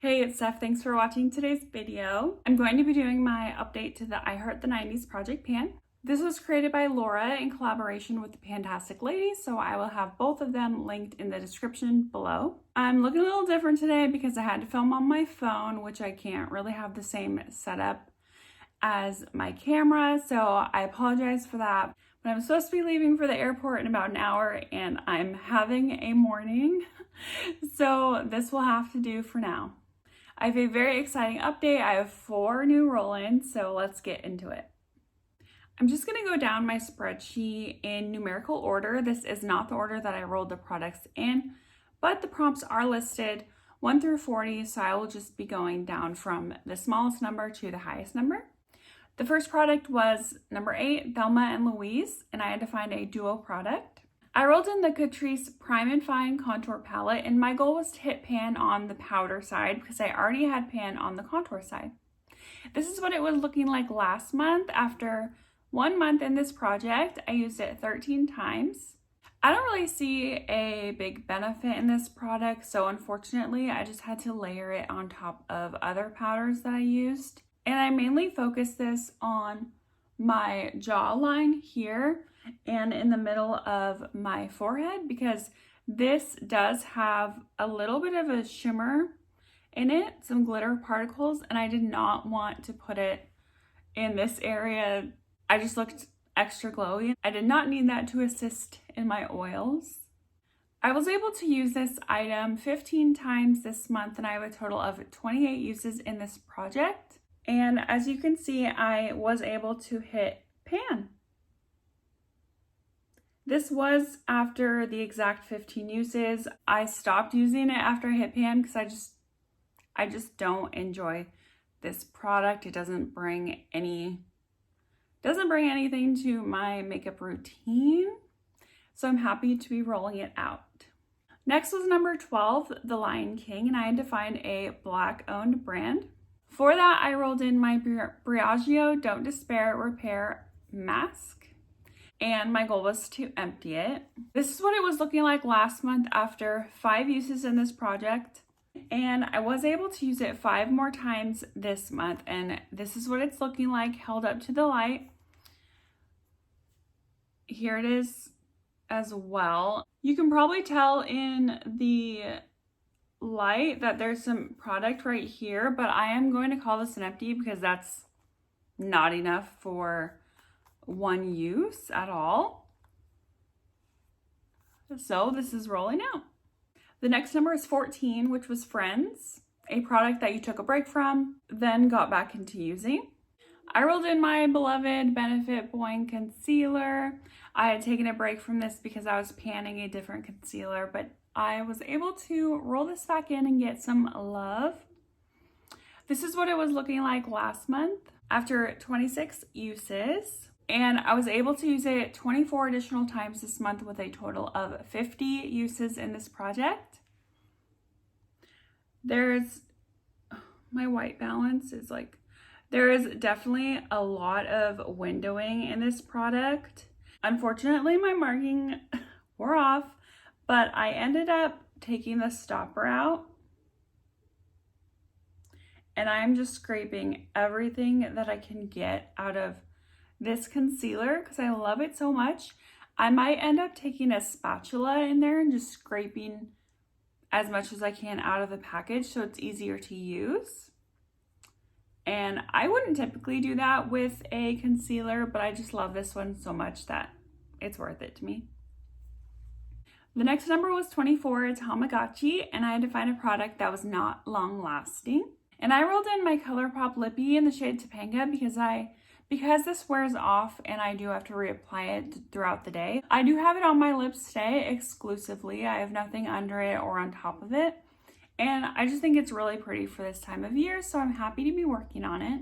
Hey, it's Steph. Thanks for watching today's video. I'm going to be doing my update to the I Heart the 90s Project Pan. This was created by Laura in collaboration with the Pantastic Ladies, so I will have both of them linked in the description below. I'm looking a little different today because I had to film on my phone, which I can't really have the same setup as my camera, so I apologize for that. But I'm supposed to be leaving for the airport in about an hour and I'm having a morning, so this will have to do for now. I have a very exciting update. I have 4 new roll-ins, so let's get into it. I'm just gonna go down my spreadsheet in numerical order. This is not the order that I rolled the products in, but the prompts are listed 1 through 40, so I will just be going down from the smallest number to the highest number. The first product was number 8, Thelma and Louise, and I had to find a duo product. I rolled in the Catrice Prime and Fine Contour Palette, and my goal was to hit pan on the powder side because I already had pan on the contour side. This is what it was looking like last month. After 1 month in this project, I used it 13 times. I don't really see a big benefit in this product, so unfortunately, I just had to layer it on top of other powders that I used. And I mainly focused this on my jawline here and in the middle of my forehead because this does have a little bit of a shimmer in it, some glitter particles, and I did not want to put it in this area. I just looked extra glowy. I did not need that to assist in my oils. I was able to use this item 15 times this month, and I have a total of 28 uses in this project. And as you can see, I was able to hit pan. This was after the exact 15 uses. I stopped using it after I hit pan because I just don't enjoy this product. It doesn't bring anything to my makeup routine. So I'm happy to be rolling it out. Next was number 12, The Lion King, and I had to find a Black-owned brand. For that, I rolled in my Briogeo Don't Despair Repair Mask, and my goal was to empty it. This is what it was looking like last month after 5 uses in this project, and I was able to use it 5 more times this month, and this is what it's looking like held up to the light. Here it is as well. You can probably tell in the light that there's some product right here, but I am going to call this an empty because that's not enough for 1 use at all. So this is rolling out. The next number is 14, which was Friends, a product that you took a break from, then got back into using. I rolled in my beloved Benefit Boing Concealer. I had taken a break from this because I was panning a different concealer, but I was able to roll this back in and get some love. This is what it was looking like last month after 26 uses. And I was able to use it 24 additional times this month with a total of 50 uses in this project. My white balance is there is definitely a lot of windowing in this product. Unfortunately, my marking wore off, but I ended up taking the stopper out. And I'm just scraping everything that I can get out of this concealer because I love it so much. I might end up taking a spatula in there and just scraping as much as I can out of the package so it's easier to use. And I wouldn't typically do that with a concealer, but I just love this one so much that it's worth it to me. The next number was 24, Tamagotchi, and I had to find a product that was not long lasting. And I rolled in my ColourPop Lippy in the shade Topanga because this wears off and I do have to reapply it throughout the day. I do have it on my lips today exclusively. I have nothing under it or on top of it. And I just think it's really pretty for this time of year, so I'm happy to be working on it.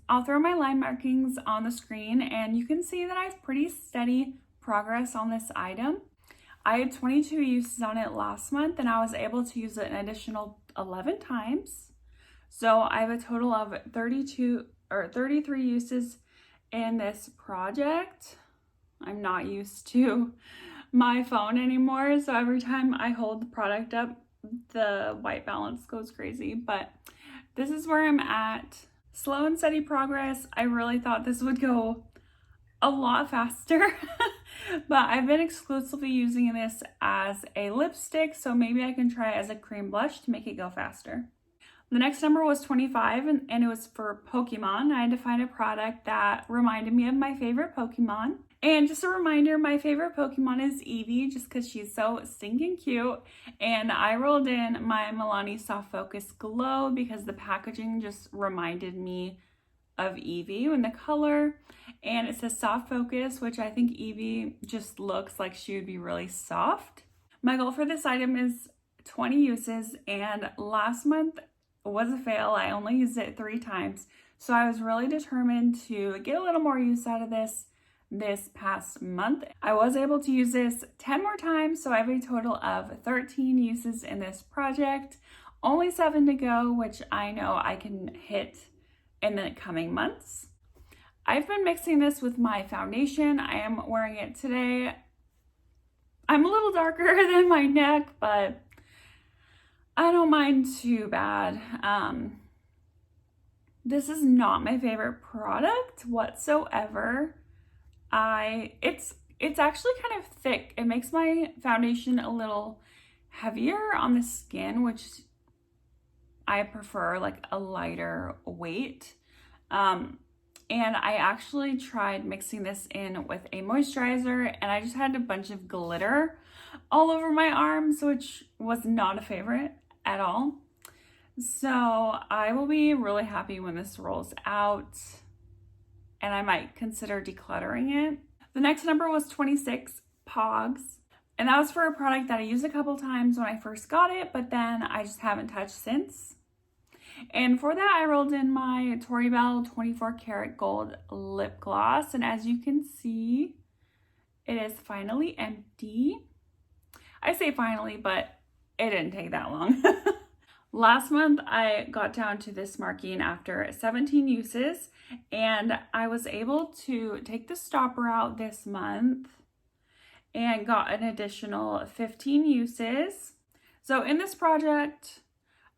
I'll throw my line markings on the screen and you can see that I have pretty steady progress on this item. I had 22 uses on it last month and I was able to use it an additional 11 times. So I have a total of 33 uses in this project. I'm not used to my phone anymore, so every time I hold the product up, the white balance goes crazy, but this is where I'm at. Slow and steady progress. I really thought this would go a lot faster, but I've been exclusively using this as a lipstick, so maybe I can try it as a cream blush to make it go faster. The next number was 25, and it was for Pokemon. I had to find a product that reminded me of my favorite Pokemon. And just a reminder, my favorite Pokemon is Eevee, just because she's so stinking cute. And I rolled in my Milani Soft Focus Glow because the packaging just reminded me of Eevee in the color. And it says Soft Focus, which I think Eevee just looks like she would be really soft. My goal for this item is 20 uses, and last month was a fail. I only used it 3 times. So I was really determined to get a little more use out of this past month. I was able to use this 10 more times, so I have a total of 13 uses in this project. Only 7 to go, which I know I can hit in the coming months. I've been mixing this with my foundation. I am wearing it today. I'm a little darker than my neck, but I don't mind too bad. This is not my favorite product whatsoever. It's actually kind of thick. It makes my foundation a little heavier on the skin, which I prefer, like a lighter weight. And I actually tried mixing this in with a moisturizer, and I just had a bunch of glitter all over my arms, which was not a favorite at all. So I will be really happy when this rolls out, and I might consider decluttering it. The next number was 26, Pogs. And that was for a product that I used a couple times when I first got it, but then I just haven't touched since. And for that, I rolled in my Tory Bell 24 karat gold lip gloss. And as you can see, it is finally empty. I say finally, but it didn't take that long. Last month, I got down to this marking after 17 uses, and I was able to take the stopper out this month and got an additional 15 uses. So in this project,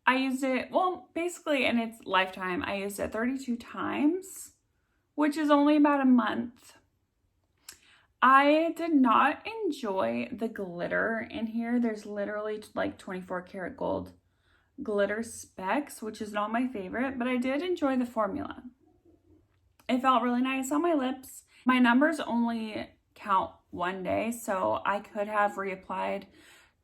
I used it, well, basically in its lifetime, I used it 32 times, which is only about a month. I did not enjoy the glitter in here. There's literally like 24 karat gold glitter specks, which is not my favorite, but I did enjoy the formula. It felt really nice on my lips. My numbers only count 1 day, so I could have reapplied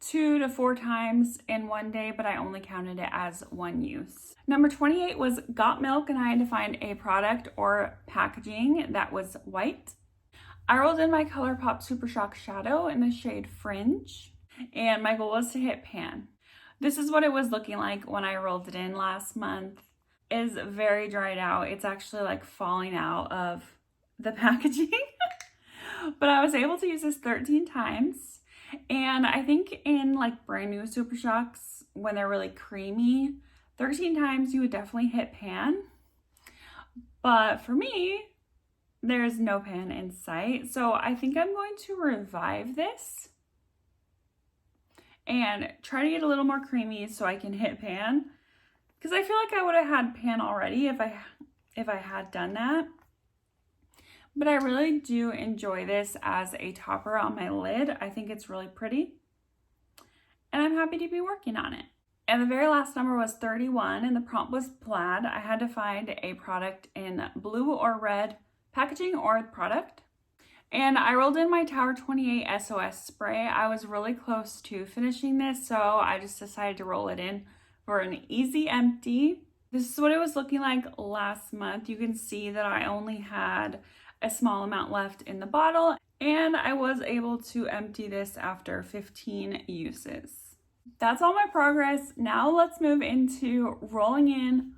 2 to 4 times in 1 day, but I only counted it as 1 use. Number 28 was Got Milk, and I had to find a product or packaging that was white. I rolled in my ColourPop Super Shock Shadow in the shade Fringe, and my goal was to hit pan. This is what it was looking like when I rolled it in last month. It is very dried out. It's actually like falling out of the packaging. But I was able to use this 13 times. And I think in like brand new Super Shocks, when they're really creamy, 13 times you would definitely hit pan. But for me, there's no pan in sight. So I think I'm going to revive this and try to get a little more creamy so I can hit pan, because I feel like I would have had pan already if I had done that. But I really do enjoy this as a topper on my lid. I think it's really pretty, and I'm happy to be working on it. And the very last number was 31, and the prompt was plaid. I had to find a product in blue or red packaging or product. And I rolled in my Tower 28 SOS spray. I was really close to finishing this, so I just decided to roll it in for an easy empty. This is what it was looking like last month. You can see that I only had a small amount left in the bottle, and I was able to empty this after 15 uses. That's all my progress. Now let's move into rolling in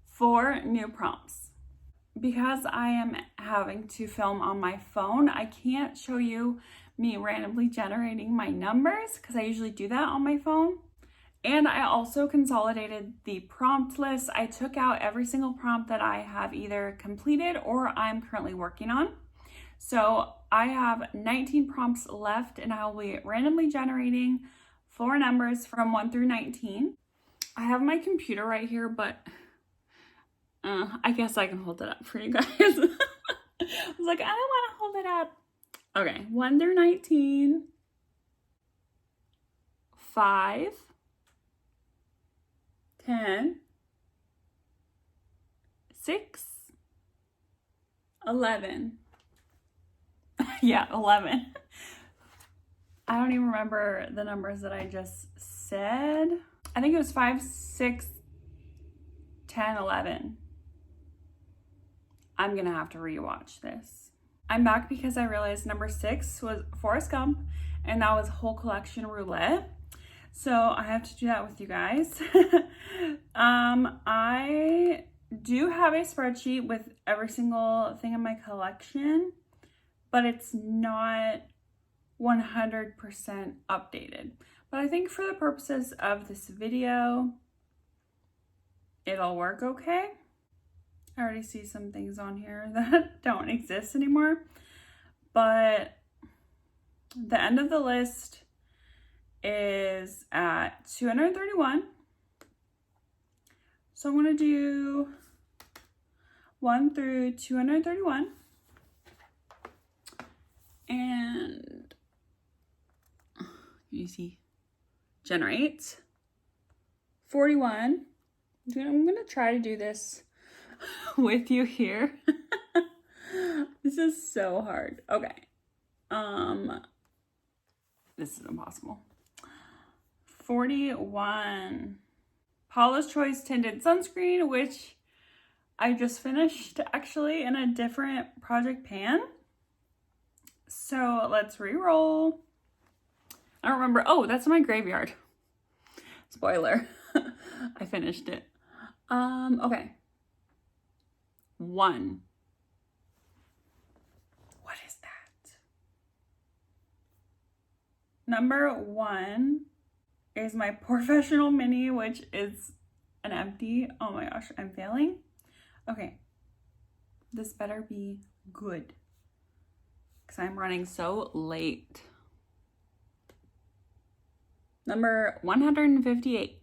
4 new prompts. Because I am having to film on my phone, I can't show you me randomly generating my numbers because I usually do that on my phone. And I also consolidated the prompt list. I took out every single prompt that I have either completed or I'm currently working on. So I have 19 prompts left, and I will be randomly generating 4 numbers from 1 through 19. I have my computer right here, but I guess I can hold it up for you guys. I was like, I don't want to hold it up. Okay, 1 through 19. 5, 10, 6, 11. Yeah, 11. I don't even remember the numbers that I just said. I think it was 5, 6, 10, 11. I'm gonna have to rewatch this. I'm back because I realized number 6 was Forrest Gump, and that was whole collection roulette. So I have to do that with you guys. I do have a spreadsheet with every single thing in my collection, but it's not 100% updated. But I think for the purposes of this video, it'll work okay. I already see some things on here that don't exist anymore, but the end of the list is at 231. So I'm going to do 1 through 231. And you see, generate 41. I'm going to try to do this with you here. This is so hard. Okay. This is impossible. 41. Paula's Choice Tinted Sunscreen, which I just finished actually in a different project pan. So let's re-roll. I don't remember. Oh, that's my graveyard. Spoiler. I finished it. Okay. 1. What is that? Number 1 is my Professional Mini, which is an empty. Oh my gosh, I'm failing. Okay. This better be good, because I'm running so late. Number 158.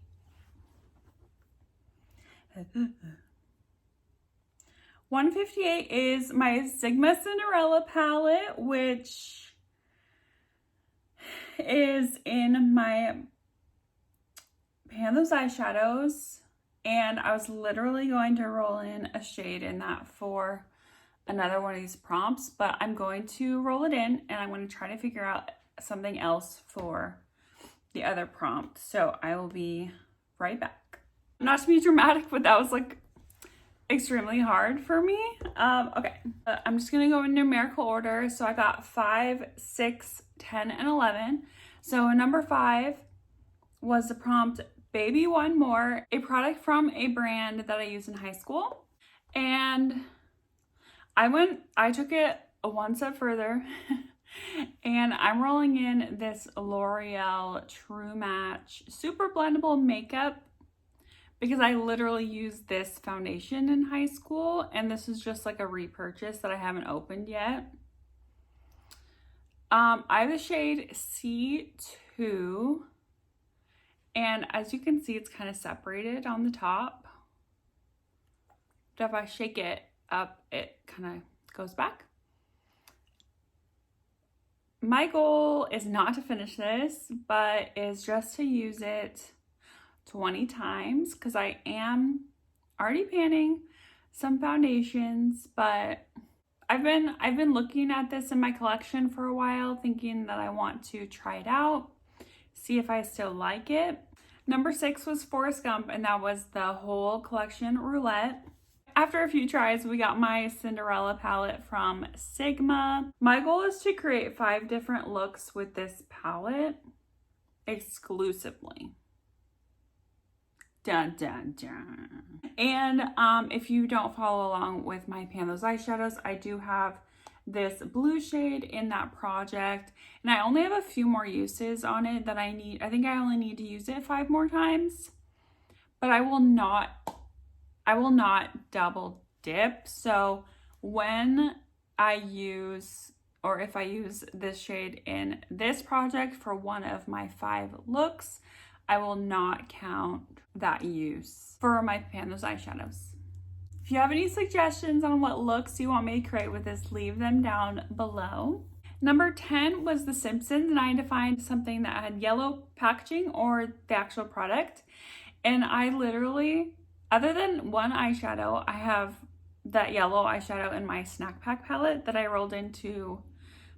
158 is my Sigma Cinderella palette, which is in my Pan Those Eyeshadows, and I was literally going to roll in a shade in that for another one of these prompts, but I'm going to roll it in and I'm going to try to figure out something else for the other prompt. So I will be right back. Not to be dramatic, but that was like extremely hard for me. Okay, I'm just gonna go in numerical order. So I got 5, 6, 10, and 11. So number 5 was the prompt Baby One More, a product from a brand that I used in high school. And I took it one step further and I'm rolling in this L'Oreal True Match Super Blendable Makeup, because I literally used this foundation in high school, and this is just like a repurchase that I haven't opened yet. I have the shade C2, and as you can see, it's kind of separated on the top. But if I shake it up, it kind of goes back. My goal is not to finish this, but is just to use it 20 times, because I am already panning some foundations, but I've been looking at this in my collection for a while, thinking that I want to try it out, see if I still like it. Number 6 was Forrest Gump, and that was the whole collection roulette. After a few tries, we got my Cinderella palette from Sigma. My goal is to create 5 different looks with this palette exclusively. Dun, dun, dun. And if you don't follow along with my Pan Those Eyeshadows, I do have this blue shade in that project, and I only have a few more uses on it that I need. I think I only need to use it 5 more times, but I will not double dip. So when I use or if I use this shade in this project for one of my 5 looks, I will not count that use for my Panthers eyeshadows. If you have any suggestions on what looks you want me to create with this, leave them down below. Number 10 was The Simpsons, and I had to find something that had yellow packaging or the actual product. And I literally, other than one eyeshadow, I have that yellow eyeshadow in my Snack Pack palette that I rolled into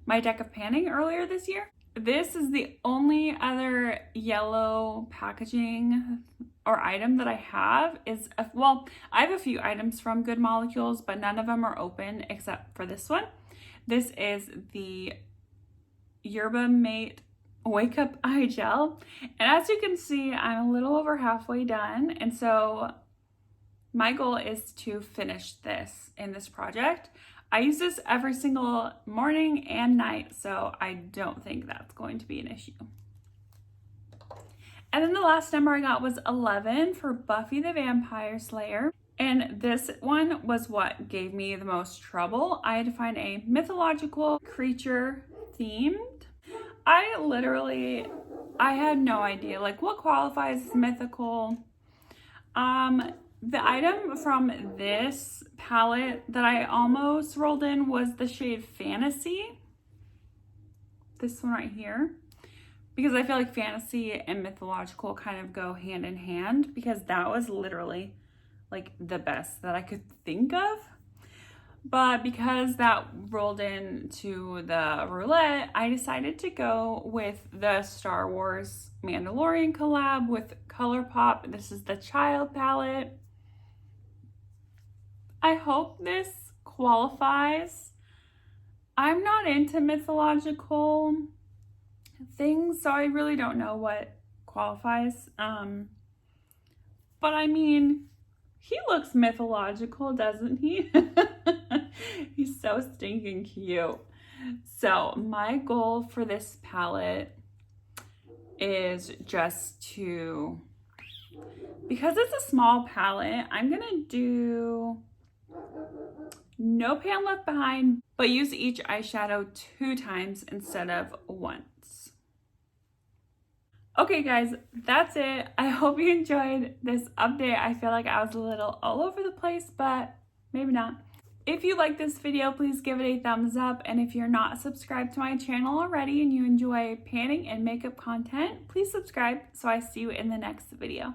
my deck of panning earlier this year. This is the only other yellow packaging or item that I have is, well, I have a few items from Good Molecules, but none of them are open except for this one. This is the Yerba Mate Wake Up Eye Gel. And as you can see, I'm a little over halfway done. And so my goal is to finish this in this project. I use this every single morning and night, so I don't think that's going to be an issue. And then the last number I got was 11 for Buffy the Vampire Slayer. And this one was what gave me the most trouble. I had to find a mythological creature themed. I had no idea like what qualifies as mythical. The item from this palette that I almost rolled in was the shade Fantasy. This one right here. Because I feel like fantasy and mythological kind of go hand in hand, because that was literally like the best that I could think of. But because that rolled into the roulette, I decided to go with the Star Wars Mandalorian collab with ColourPop. This is the Child palette. I hope this qualifies. I'm not into mythological things, so I really don't know what qualifies. But I mean, he looks mythological, doesn't he? He's so stinking cute. So my goal for this palette is just to, because it's a small palette, I'm gonna do no pan left behind, but use each eyeshadow 2 times instead of once. Okay guys, that's it. I hope you enjoyed this update. I feel like I was a little all over the place, but maybe not. If you like this video, please give it a thumbs up. And if you're not subscribed to my channel already and you enjoy panning and makeup content, please subscribe so I see you in the next video.